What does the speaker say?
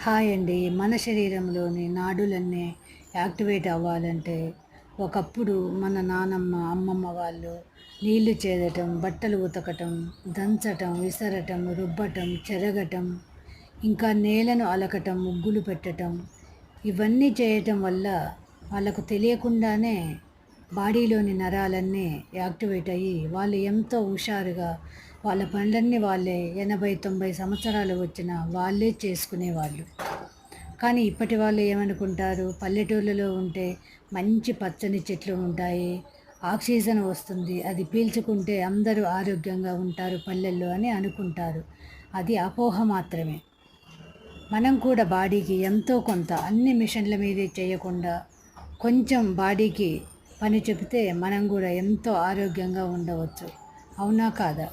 Hi అండి. మన శరీరంలోని నాడులన్నీ యాక్టివేట్ అవ్వాలంటే ఒకప్పుడు మన నానమ్మ, అమ్మమ్మ వాళ్ళు నీళ్లు చేదటం, బట్టలు ఉతకటం, దంచటం, విసరటం, రుబ్బటం, చెరగటం, ఇంకా నేలను అలకటం, ముగ్గులు పెట్టటం ఇవన్నీ చేయటం వల్ల వాళ్ళకు తెలియకుండానే బాడీలోని నరాలన్నీ యాక్టివేట్ అయ్యి వాళ్ళు ఎంతో హుషారుగా వాళ్ళ పనులన్నీ వాళ్ళే 80-90 సంవత్సరాలు వచ్చినా వాళ్ళే చేసుకునేవాళ్ళు. కానీ ఇప్పటి వాళ్ళు ఏమనుకుంటారు, పల్లెటూళ్ళలో ఉంటే మంచి పచ్చని చెట్లు ఉంటాయి, ఆక్సిజన్ వస్తుంది, అది పీల్చుకుంటే అందరూ ఆరోగ్యంగా ఉంటారు పల్లెల్లో అని అనుకుంటారు. అది అపోహ మాత్రమే. మనం కూడా బాడీకి ఎంతో కొంత అన్ని మిషన్ల మీదే చేయకుండా కొంచెం బాడీకి పని చెబితే మనం కూడా ఎంతో ఆరోగ్యంగా ఉండవచ్చు. అవునా కాదా?